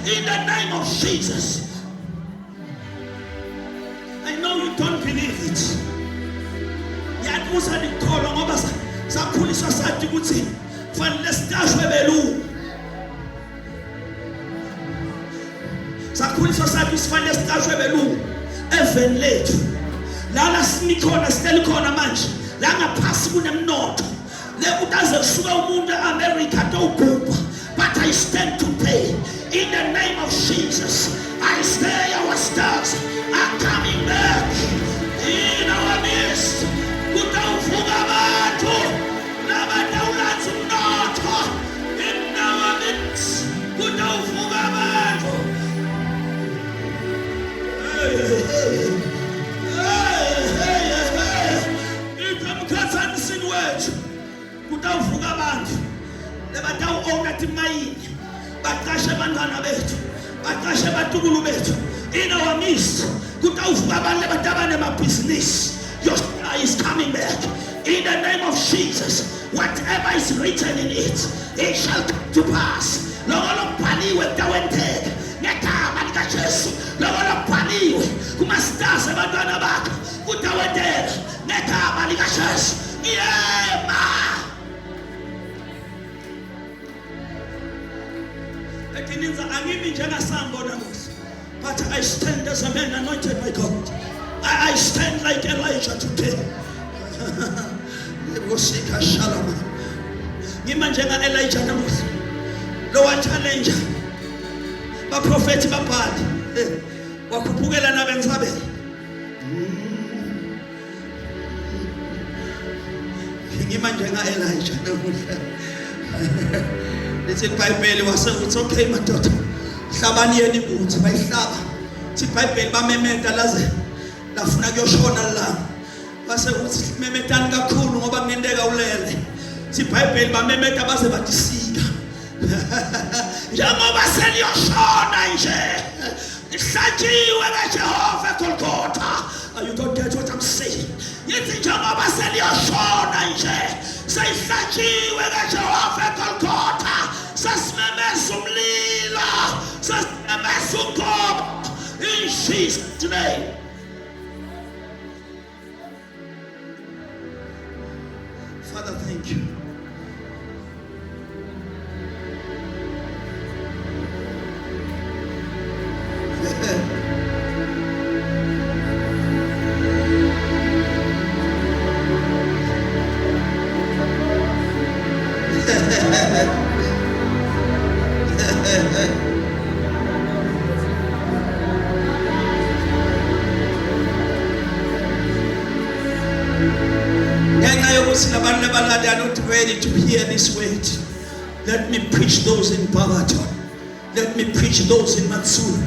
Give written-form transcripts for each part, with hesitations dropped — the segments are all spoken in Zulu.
in the name of Jesus. I know you don't believe it. Yakuza nikholwa ngoba sakhuliswa sathi ukuthi fanele siqashwe belungu. Sakhuliswa sathi sifanele siqashwe belungu eveni lethu. Lana sinikhona sihleli khona manje. La ngaphasi kunemnotho. Lekutaze kusuka umuntu eAmerica tobhubha. But I stand to pay in the name of Jesus. I say our stars are coming back in our midst. Kutawuvuka abantu nabatawulanza umnotho in our midst. Kutawuvuka abantu. Ikamkhathanisini wethu kutawuvuka abantu lebatawu-owna timayini baqashe abantwana bethu baqashe abatukulu bethu in our midst. Kutawuvuka abantu lebatabane amabhizinisi. Your star is coming back in the name of Jesus. Whatever is written in it, it shall come to pass. Lokho lokubhaliwe kutawenteka ngegama likaJesu. Lokho lokubhaliwe kuma-stars abantwana bakho kutawenteka ngegama likaJesu. Yema. But I stand as a man anointed by God. I stand like Elijah today. Ngimanjenga Elijah namuhla. Lowa challenge baprofeti babhali wakhuphukela nabensabeni. Ngimanjenga Elijah namuhla. Let's iBhayibheli wase uthi okay madoda hlabani yeni ibutho bayihlaba thi iBhayibheli bamemeta laze lafuna kuyoshona la base uthi memetani kakhulu ngoba kunenteka ulele thi iBhayibheli bamemeta baze batisika njengoba seliyoshona nje ihlatshiwe kaJehova eGolgotha. You don't get what I'm saying. Yithi njengoba seliyoshona nje seyihlatshiwe kaJehova eGolgotha. Sasimemeza umlilo sasimemeza ugoba in Jesus' name. Father, thank you. They are not ready to hear this word. Let me preach those in Bavaton. Let me preach those in Matsuri.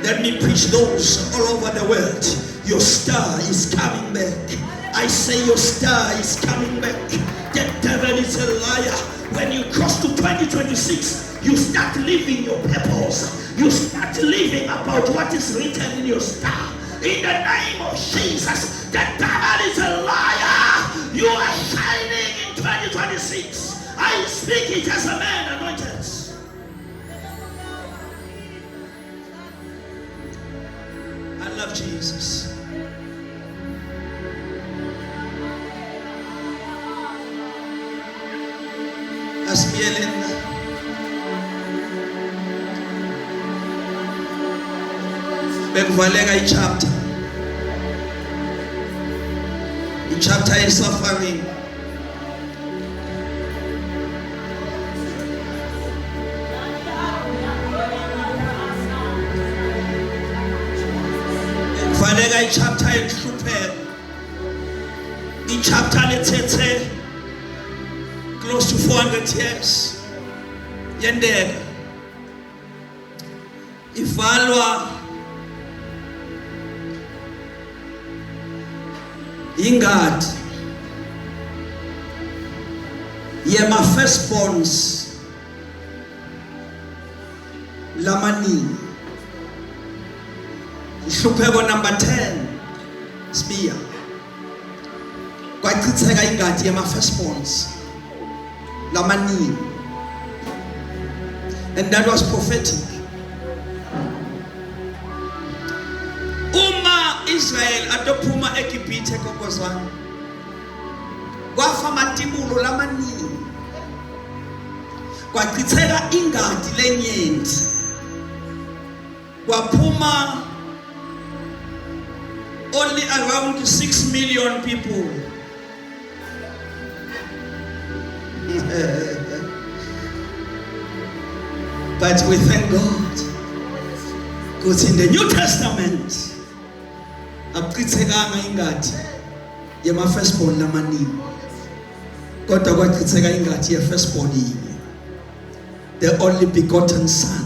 Let me preach those all over the world. Your star is coming back. I say your star is coming back. The devil is a liar. When you cross to 2026, you start living your purpose. You start living about what is written in your star. In the name of Jesus, the devil is a liar. You are shining in 2026. I speak it as a man anointed. I love Jesus. Asmielenda. Bekuvalenga ichapter. Chapter is suffering. Kufanele ichapter ehlupheka. Ichapter lethethe close to 400 years. Yendeka. Ivalwa ingadi yema firstborns lamaningi. Ihlupheko number 10 sibiya kwachitheka ingadi yema firstborns lamaningi, and that was prophetic. Israel atophuma eGibhithe kokozwana kwafa amatibulo lamaningi kwachitheka ingadi lenyenti kwaphuma only around 6 million people. But we thank God because in the New Testament akuchithekanga ingadi yema firstborn lamaningi kodwa kwachitheka ingadi ye firstborn yinye, the only begotten son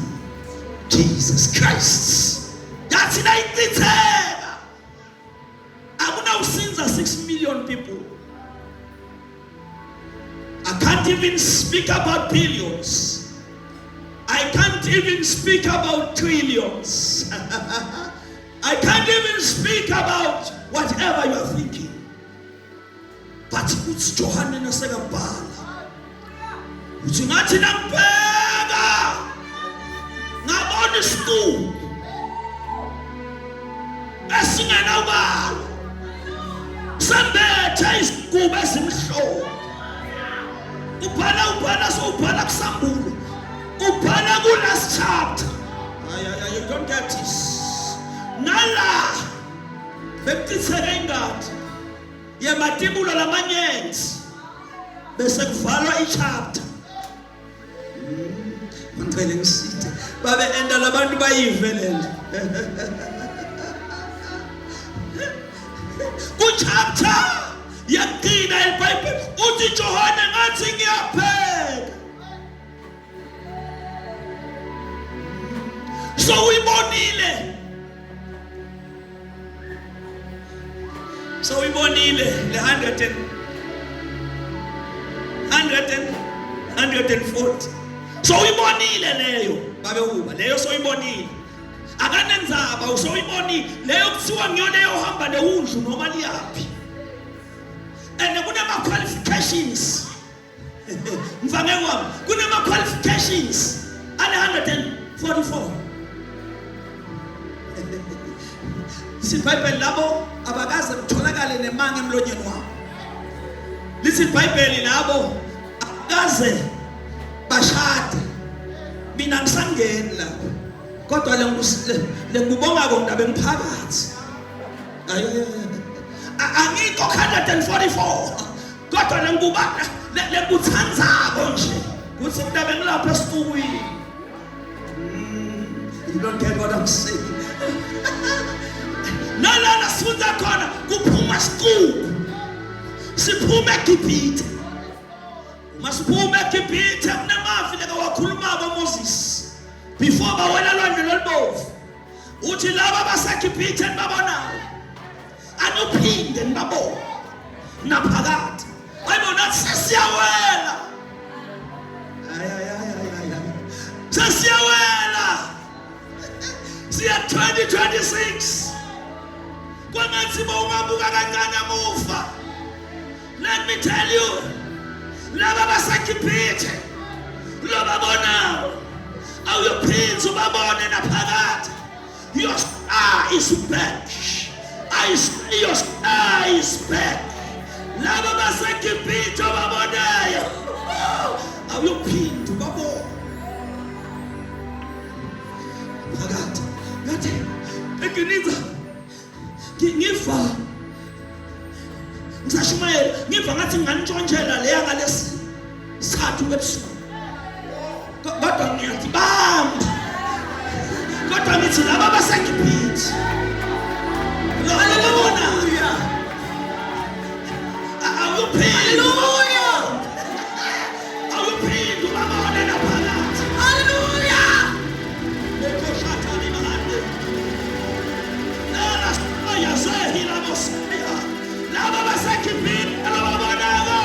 Jesus Christ. That's in ichitheka akuna usinza 6 million people. I can't even speak about billions. I can't even speak about trillions. I can't even speak about whatever you are thinking. But it's Johannes nasekabhala. Uthi ngathi nampeka ngabona isiqu esingena ubalo. Sembethe isiqu esimhlophe. Ubhala so ubhala kusambulo. Ubhala ku last chapter. You don't get this. Nala bekuchitheka ingadi yematibulo lamanyenti bese kuvalwa ichapter. Ngicela ngisithe babe enda labantu bayive lento. Ku chapter yaqina eBhayibheli uthi Johane ngathi ngiyapheka. So uyibonile le 140. So uyibonile leyo babe uba leyo so uyibonile. Akanenzaba so uyibonile leyo kuthiwa ngiyona eyohamba neundlu noma liyapi. And kunama qualifications. Mfange wami kunama qualifications ale 144. Isibhayibheli labo abakaze kutholakale nemanga emlonyeni wabo. Lisibhayibheli labo abakaze bashade. Mina ngisangeni lapho. Kodwa lengubonga kodwa bengiphakathi. Angikho 144. Kodwa lenguba lekuthandzako nje. Kuthi kutabe ngilapha esiqhukwini. You don't get what I'm saying. Nalana sifunda khona kuphuma isiqu. Siphume eGibhithe. Masiphume eGibhithe kunamafi leka wakhuluma kaMoses. Before bawela lwandle lolubovu. Uthi laba baseGibhithe nibabonayo. Anophinde nibabone. Naphakathi. Ayibona sesiyawela. Sesiyawela. Siya 2026. Kwangathi bawungabuka kancane emuva. Let me tell you, laba baseGibhithe lobabonayo awuyophindza ubabone naphakathi. Your star is back. I say your star is back. Laba baseGibhithe obabonayo awuyophindza ubabone phakathi. Ngathi ekiniza ngifa ngisashumayela ngiva ngathi ngantshontshela leya ngalesi sathu ebusuku. Kodwa ngiyathi bamba. Kodwa ngithi laba baseGibhithe hallelujah. Hallelujah. Awuphinde ubabone naphakathi. Hallelujah. Laba baseGibhithe ababonako.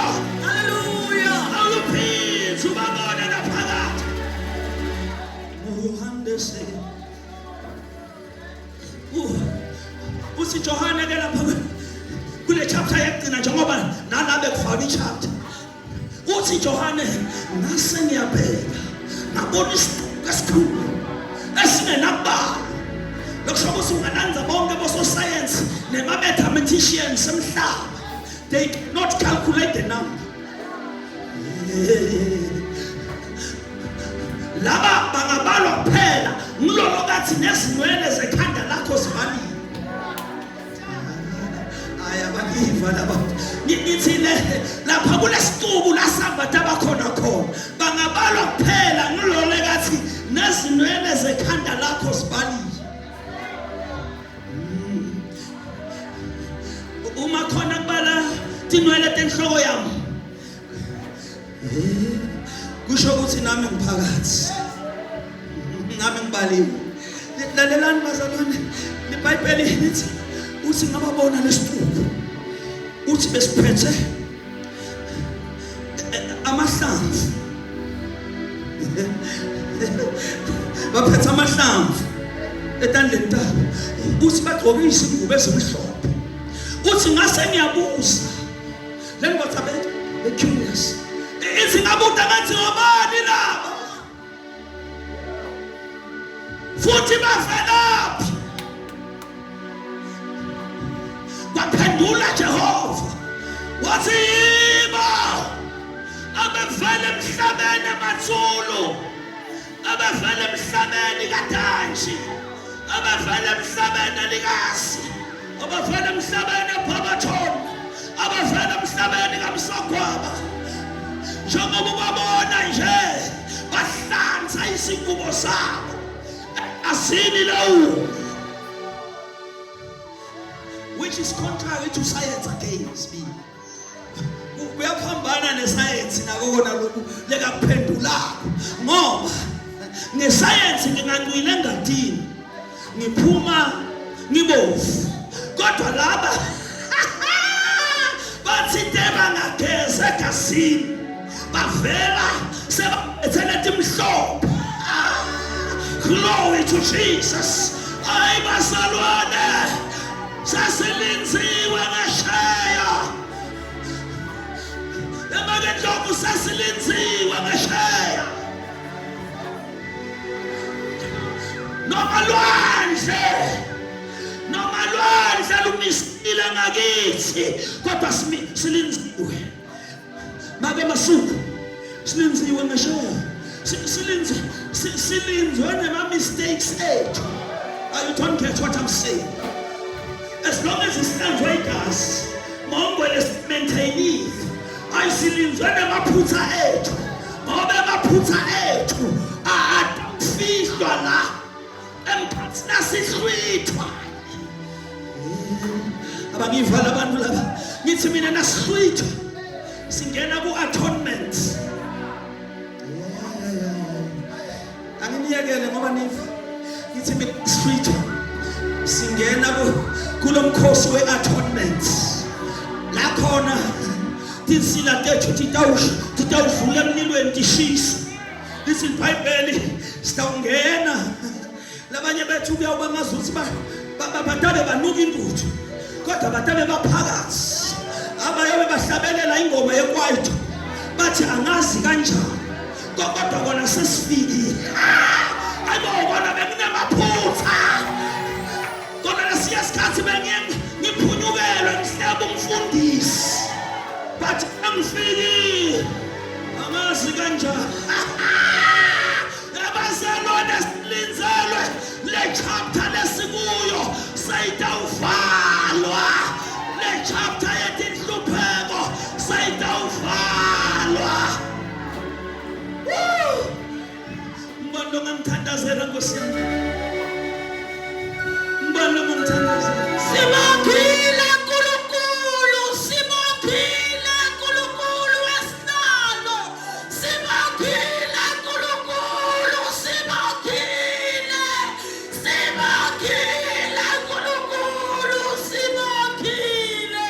Hallelujah. Awuphinde ubabone naphakathi. Johannes uthi Johane ke lapha kule chapter yegcina njengoba nalabe kufaka ichapter. Uthi Johane ngase ngiyabheka ngabona isiqu esikhulu esingenabala. Lokusho ukuthi ungananza bonke boso science Nema-mathematicians emhlaba, they cannot calculate the number. Laba bangabalwa kuphela ngilolo kathi nezinwele zekhanda lakho zibalile. Ayabakiva laba. Ngithi lapha kulesicubu la Sabbath abakhona khona. Bangabalwa kuphela ngilolo kathi nezinwele zekhanda lakho zibalile. Uma khona kubala tinwele tenhloko yami. Kusho ukuthi nami ngiphakathi. Nami ngibaliwe. Lalelani bazalwane, iBhayibheli lithi uthi ngababona lesituku. Uthi besiphethe amahlamvu. Baphethe amahlamvu etandleni tabo. Uthi bagqoke izingubo ezimhlophe. Uthi ngase ngiyabuza. Then what happened? They're curious. Ithi ngabuda ngathi ngobani laba? Futhi bavelaphi? Baphendula Jehova. Wathi yibo abavela emhlabeni amathulu, abavela emhlabeni kaDanshi, abavela emhlabeni elikasi, abavela emhlabeni ePhabathon, abavela emhlabeni kaMsagwaba. Njengoba ubabona nje bahlanza izingubo zabo asini lawo, which is contrary to science against me. Uyaphambana nescience nakona lokhu lekaphendulako ngoba ngescience ngingancwile engadini ngiphuma ngibovu, kodwa laba bathi bangageza egazini bavela sebethele imhlophe. Glory to Jesus. Ay bazalwane, sasilinziwe ngesheya. Emakendlovu sasilinziwe ngesheya. Noma lwandle lumisile ngakithi, kodwa silinziwe. Make masuku silinziwe ngesheya. Silinziwe nema-mistakes ethu. You don't get what I'm saying. As long as it stands right as Mongo is maintaining, I silinziwe nemaphutha ethu. Ngoba emaphutha ethu afihlwa la emphathini nasihlwithwa. Abangivala abantu laba. Ngithi mina nasihlwithwa singena ku-atonement. Angiyekele ngoba ngithi mina nasihlwithwa singena kulomkhosi we-atonement. La khona tinsila tethu titawudlula emlilweni tishisa. Lithi iBhayibheli sitawungena. Labanye bethu kuyawuba ngazuthi batabe banuka intuthu, kodwa batabe baphakathi. Abayabe bahlabelela ingoma yekwaito bathi angazi kanjani, kodwa kona sesifikile. Ayibona bekunamaphutha, kodwa lesiya sikhathi ngiphunyukelwe ngihlaba umfundisi, bathi angifikile angazi kanjani. Abazalwane silinzelwe le chapter lesikuyo sayitawuvalwa. Le chapter yetinhlupheko sayitawuvalwa. Mbona ngimthandazela Nkosi yami? Mbona ngimthandazela? Sibakhile uNkulunkulu, sibakhile uNkulunkulu wesihlalo. Sibakhile uNkulunkulu, sibakhile uNkulunkulu, sibakhile.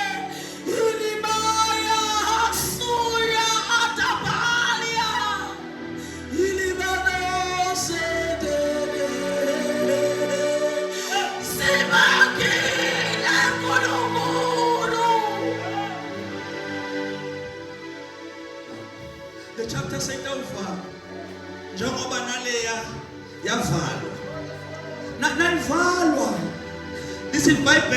Ilimaya hasuya atabalia, ilimana sedele. Sibakhile uNkulunkulu. The chapter said over. Njengoba naleya yavalwa. Nayivalwa. This is Bible.